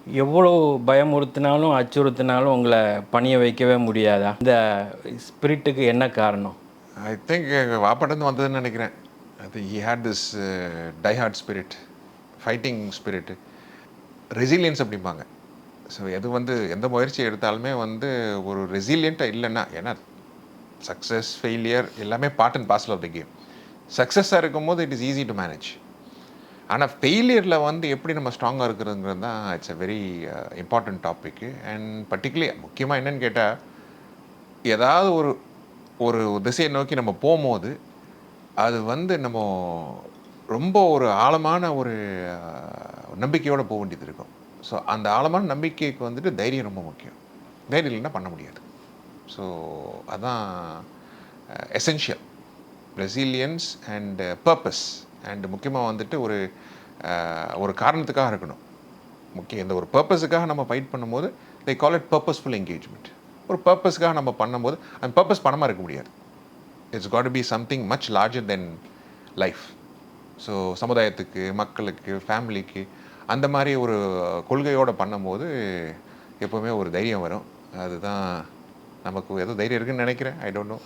எவ்வளோ பயமுறுத்தினாலும் அச்சுறுத்தினாலும் உங்களை பணிய வைக்கவே முடியாதா? இந்த ஸ்பிரிட்டுக்கு என்ன காரணம்? ஐ திங்க் எங்கள் வாப்பாட்டேருந்து வந்ததுன்னு நினைக்கிறேன். I think he had this die hard spirit, fighting spirit, resilience அப்படிம்பாங்க. ஸோ எது எந்த முயற்சி எடுத்தாலுமே ஒரு ரெசிலியண்ட்டாக இல்லைன்னா, ஏன்னா சக்ஸஸ் ஃபெயிலியர் எல்லாமே part and parcel of the game. சக்ஸஸாக இருக்கும்போது it is easy to manage. ஆனால் ஃபெயிலியரில் எப்படி நம்ம ஸ்ட்ராங்காக இருக்கிறதுங்கிறது தான் it's a very important topic. And particularly முக்கியமாக என்னென்னு கேட்டால், ஏதாவது ஒரு ஒரு திசையை நோக்கி நம்ம போகும்போது அது நம்ம ரொம்ப ஒரு ஆழமான ஒரு நம்பிக்கையோடு போக வேண்டியது இருக்கும். ஸோ அந்த ஆழமான நம்பிக்கைக்கு தைரியம் ரொம்ப முக்கியம். தைரியம் இல்லைன்னா பண்ண முடியாது. ஸோ அதான் essential. Resilience and purpose. And முக்கியமாக ஒரு காரணத்துக்காக இருக்கணும். இந்த ஒரு பர்பஸுக்காக நம்ம ஃபைட் பண்ணும்போது they call it purposeful engagement. ஒரு பர்பஸ்க்காக நம்ம பண்ணும்போது அந்த பர்பஸ் பணமாக இருக்க முடியாது. It's got to be something much larger than life. So சமுதாயத்துக்கு, மக்களுக்கு, ஃபேமிலிக்கு அந்த மாதிரி ஒரு கொள்கையோடு பண்ணும்போது எப்போவுமே ஒரு தைரியம் வரும். அதுதான் நமக்கு ஏதோ தைரியம் இருக்குதுன்னு நினைக்கிறேன். I don't know.